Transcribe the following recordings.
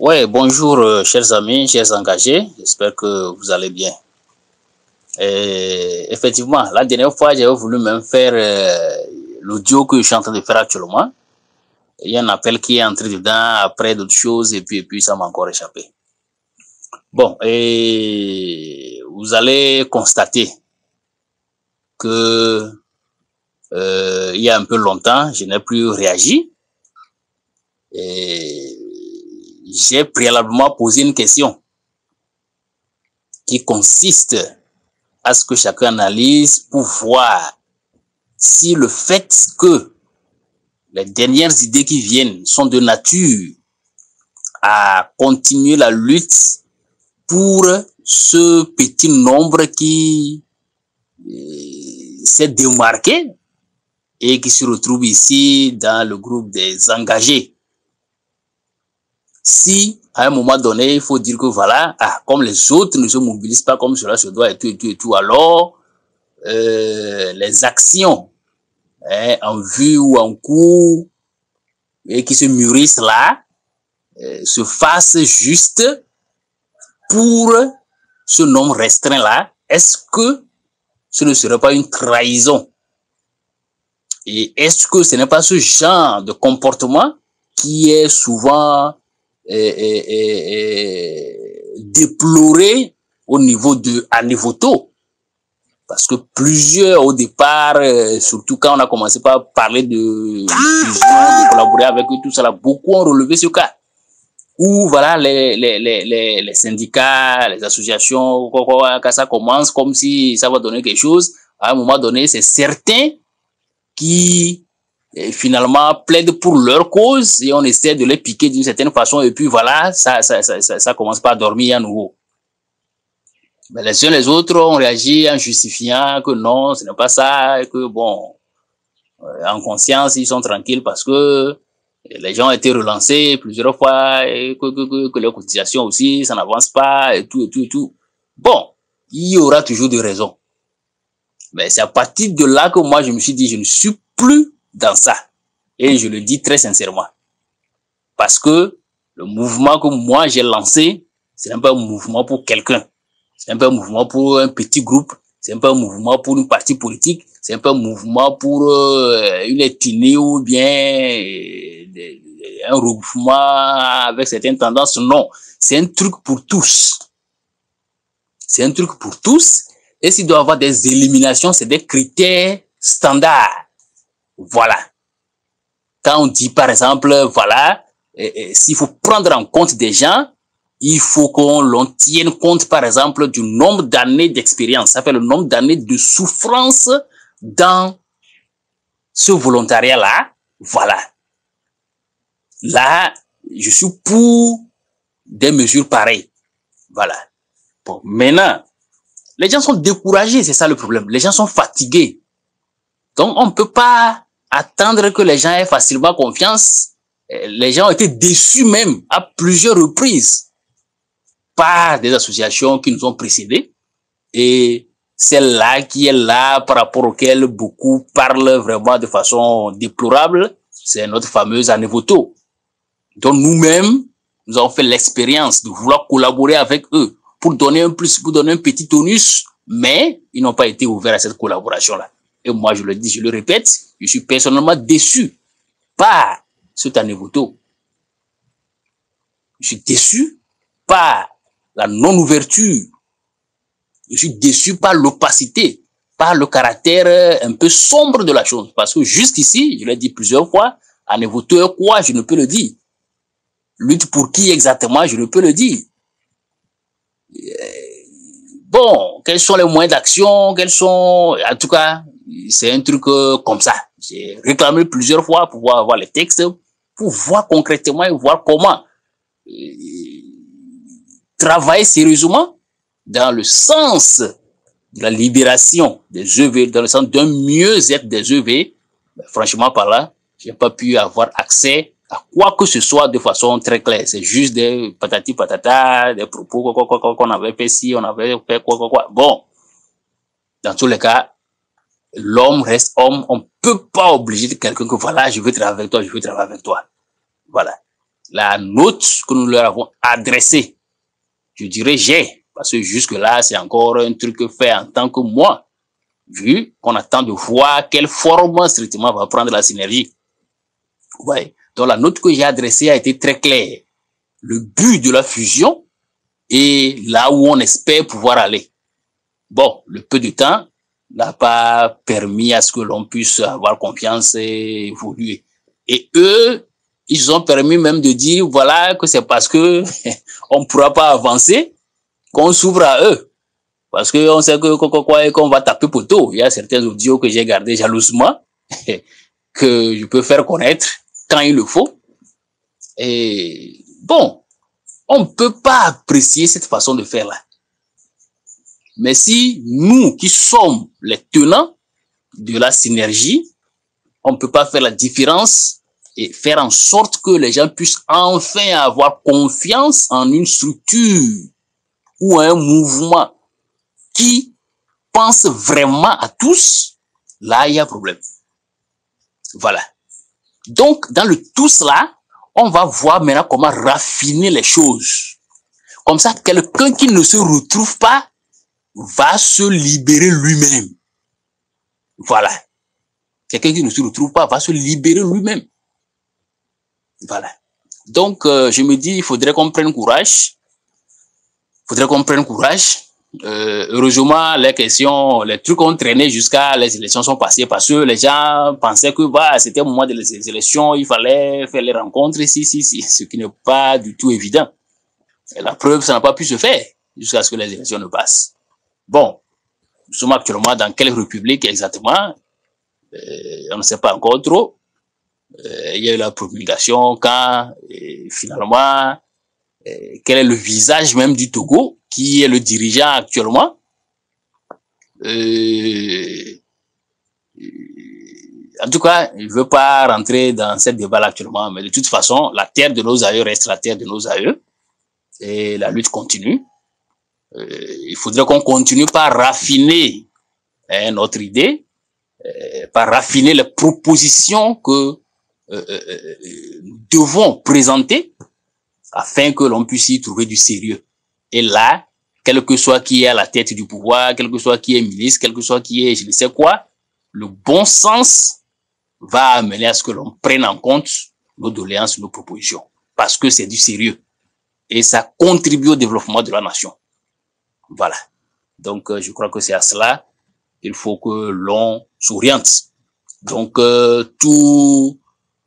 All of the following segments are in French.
Ouais, bonjour, chers amis, chers engagés. J'espère que vous allez bien. Et effectivement, la dernière fois, j'avais voulu même faire l'audio que je suis en train de faire actuellement. Il y a un appel qui est entré dedans, après d'autres choses, et puis ça m'a encore échappé. Bon, et vous allez constater que il y a un peu longtemps, je n'ai plus réagi. Et j'ai préalablement posé une question qui consiste à ce que chacun analyse pour voir si le fait que les dernières idées qui viennent sont de nature à continuer la lutte pour ce petit nombre qui s'est démarqué et qui se retrouve ici dans le groupe des engagés. Si, à un moment donné, il faut dire que voilà, comme les autres ne se mobilisent pas comme cela se doit et tout, alors les actions en vue ou en cours et qui se mûrissent là se fassent juste pour ce nombre restreint là, est-ce que ce ne serait pas une trahison? Et est-ce que ce n'est pas ce genre de comportement qui est souvent déploré au niveau de Anevoto? Parce que plusieurs au départ, surtout quand on a commencé par parler de fusion, de collaborer avec eux, tout ça là, beaucoup ont relevé ce cas. Où voilà les syndicats, les associations, quand ça commence comme si ça va donner quelque chose, à un moment donné, c'est certains qui finalement plaident pour leur cause et on essaie de les piquer d'une certaine façon et puis voilà, ça commence par dormir à nouveau. Mais les uns les autres ont réagi en justifiant que non, ce n'est pas ça, et que bon, en conscience, ils sont tranquilles parce que les gens ont été relancés plusieurs fois et que leur cotisation aussi, ça n'avance pas et tout. Bon, il y aura toujours des raisons. Mais c'est à partir de là que moi, je me suis dit, je ne suis plus dans ça. Et je le dis très sincèrement. Parce que le mouvement que moi, j'ai lancé, c'est un peu un mouvement pour quelqu'un. C'est un peu un mouvement pour un petit groupe. C'est un peu un mouvement pour une partie politique. C'est un peu un mouvement pour une ethnie ou bien un regroupement avec certaines tendances. Non, c'est un truc pour tous. C'est un truc pour tous. Et s'il doit y avoir des éliminations, c'est des critères standards. Voilà. Quand on dit, par exemple, voilà, s'il faut prendre en compte des gens, il faut qu'on tienne compte, par exemple, du nombre d'années d'expérience. Ça fait le nombre d'années de souffrance dans ce volontariat-là. Voilà. Là, je suis pour des mesures pareilles. Voilà. Bon, maintenant, les gens sont découragés, c'est ça le problème. Les gens sont fatigués. Donc, on ne peut pas attendre que les gens aient facilement confiance. Les gens ont été déçus même à plusieurs reprises par des associations qui nous ont précédés et celle-là qui est là par rapport auquel beaucoup parlent vraiment de façon déplorable, c'est notre fameuse Anevoto. Donc nous-mêmes, nous avons fait l'expérience de vouloir collaborer avec eux pour donner un petit tonus, mais ils n'ont pas été ouverts à cette collaboration-là. Et moi, je le dis, je le répète, je suis personnellement déçu par cet Anevoto. Je suis déçu par la non-ouverture. Je suis déçu par l'opacité, par le caractère un peu sombre de la chose. Parce que jusqu'ici, je l'ai dit plusieurs fois, Anevoto est quoi, je ne peux le dire. Lutte pour qui exactement, je ne peux le dire. Bon, quels sont les moyens d'action, quels sont... En tout cas, c'est un truc comme ça. J'ai réclamé plusieurs fois pour pouvoir avoir les textes, pour voir concrètement et voir comment travailler sérieusement dans le sens de la libération des EV, dans le sens d'un mieux-être des EV. Mais franchement, par là, j'ai pas pu avoir accès à quoi que ce soit de façon très claire. C'est juste des patati patata, des propos qu'on avait fait ci, on avait fait quoi. Bon, dans tous les cas, l'homme reste homme. On peut pas obliger quelqu'un que voilà, je veux travailler avec toi, je veux travailler avec toi. Voilà. la note que nous leur avons adressée, je dirais parce que jusque-là, c'est encore un truc fait en tant que moi, vu qu'on attend de voir quelle forme strictement va prendre la synergie. Ouais. Donc la note que j'ai adressée a été très claire. Le but de la fusion et là où on espère pouvoir aller. Bon, le peu de temps n'a pas permis à ce que l'on puisse avoir confiance et évoluer. Et eux, ils ont permis même de dire, voilà, que c'est parce que on ne pourra pas avancer qu'on s'ouvre à eux. Parce que on sait qu'on va taper poteau. Il y a certains audios que j'ai gardés jalousement, que je peux faire connaître quand il le faut. Et bon, on ne peut pas apprécier cette façon de faire là. Mais si nous qui sommes les tenants de la synergie, on ne peut pas faire la différence et faire en sorte que les gens puissent enfin avoir confiance en une structure ou un mouvement qui pense vraiment à tous, là, il y a problème. Voilà. Donc, dans le tous là, on va voir maintenant comment raffiner les choses. Comme ça, quelqu'un qui ne se retrouve pas va se libérer lui-même. Voilà. Quelqu'un qui ne se retrouve pas va se libérer lui-même. Voilà. Donc, je me dis, il faudrait qu'on prenne courage. Heureusement, les questions, les trucs ont traîné jusqu'à les élections sont passées parce que les gens pensaient que c'était au moment des élections, il fallait faire les rencontres, ce qui n'est pas du tout évident. Et la preuve, ça n'a pas pu se faire jusqu'à ce que les élections ne passent. Bon, nous sommes actuellement dans quelle république exactement? On ne sait pas encore trop. Il y a eu la promulgation quand, finalement, quel est le visage même du Togo, qui est le dirigeant actuellement. En tout cas, je ne veux pas rentrer dans ce débat-là actuellement, mais de toute façon, la terre de nos aïeux reste la terre de nos aïeux et la lutte continue. Il faudrait qu'on continue par raffiner notre idée, par raffiner les propositions que nous devons présenter afin que l'on puisse y trouver du sérieux. Et là, quel que soit qui est à la tête du pouvoir, quel que soit qui est ministre, quel que soit qui est je ne sais quoi, le bon sens va amener à ce que l'on prenne en compte nos doléances, nos propositions. Parce que c'est du sérieux. Et ça contribue au développement de la nation. Voilà. Donc, je crois que c'est à cela qu'il faut que l'on s'oriente. Donc, tout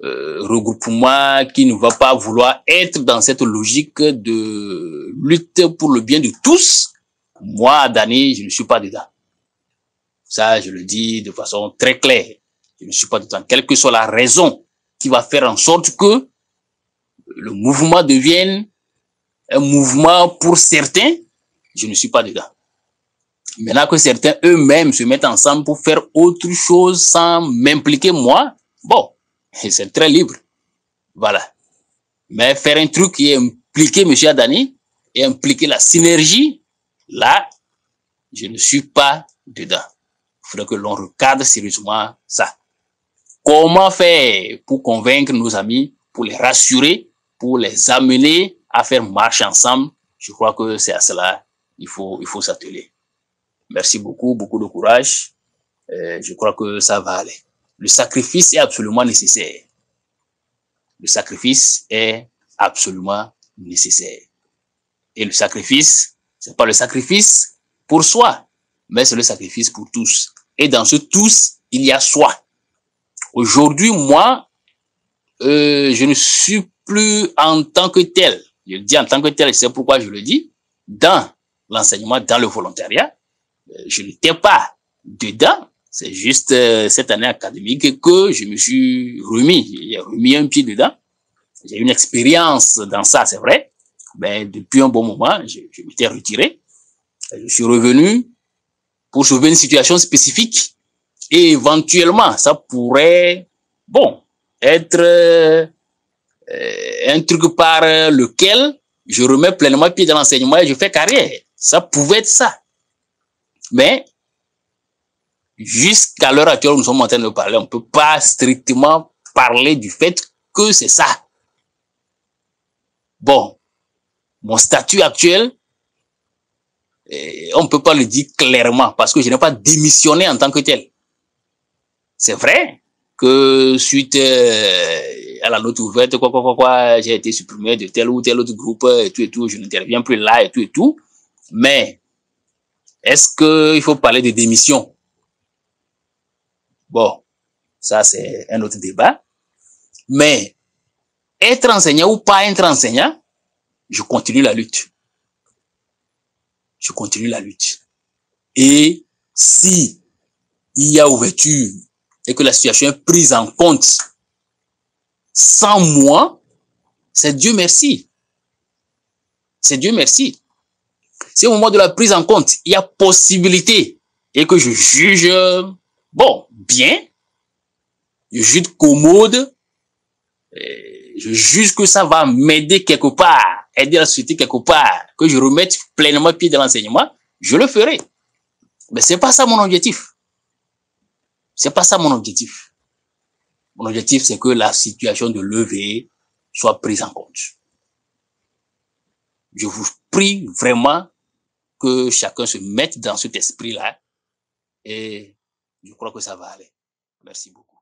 regroupement qui ne va pas vouloir être dans cette logique de lutte pour le bien de tous, moi, Dani, je ne suis pas dedans. Ça, je le dis de façon très claire. Je ne suis pas dedans. Quelle que soit la raison qui va faire en sorte que le mouvement devienne un mouvement pour certains, je ne suis pas dedans. Maintenant que certains eux-mêmes se mettent ensemble pour faire autre chose sans m'impliquer moi, bon, c'est très libre. Voilà. Mais faire un truc qui implique M. Adani et impliquer la synergie, là, je ne suis pas dedans. Il faudrait que l'on recadre sérieusement ça. Comment faire pour convaincre nos amis, pour les rassurer, pour les amener à faire marche ensemble? Je crois que c'est à cela qu'il faut s'atteler. Merci beaucoup, beaucoup de courage. Je crois que ça va aller. Le sacrifice est absolument nécessaire. Le sacrifice est absolument nécessaire. Et le sacrifice, c'est pas le sacrifice pour soi, mais c'est le sacrifice pour tous. Et dans ce tous, il y a soi. Aujourd'hui, moi, je ne suis plus en tant que tel. Je le dis en tant que tel, c'est pourquoi je le dis. Dans l'enseignement, dans le volontariat, je n'étais pas dedans. C'est juste cette année académique que je me suis remis. J'ai remis un pied dedans. J'ai une expérience dans ça, c'est vrai. Mais depuis un bon moment, je m'étais retiré. Je suis revenu pour sauver une situation spécifique. Et éventuellement, ça pourrait, bon, être un truc par lequel je remets pleinement pied dans l'enseignement et je fais carrière. Ça pouvait être ça. Mais jusqu'à l'heure actuelle où nous sommes en train de parler, on ne peut pas strictement parler du fait que c'est ça. Bon, mon statut actuel, on ne peut pas le dire clairement parce que je n'ai pas démissionné en tant que tel. C'est vrai que suite à la note ouverte, j'ai été supprimé de tel ou tel autre groupe et tout, je n'interviens plus là et tout. Mais est-ce qu'il faut parler de démission? Bon, ça c'est un autre débat. Mais être enseignant ou pas être enseignant, je continue la lutte. Je continue la lutte. Et si il y a ouverture et que la situation est prise en compte sans moi, c'est Dieu merci. C'est Dieu merci. Si au moment de la prise en compte, il y a possibilité et que je juge, bon, bien, je juge commode, je juge que ça va m'aider quelque part, aider la société quelque part, que je remette pleinement pied dans l'enseignement, je le ferai. Mais c'est pas ça mon objectif. C'est pas ça mon objectif. Mon objectif, c'est que la situation de levée soit prise en compte. Je vous prie vraiment que chacun se mette dans cet esprit-là et je crois que ça va aller. Merci beaucoup.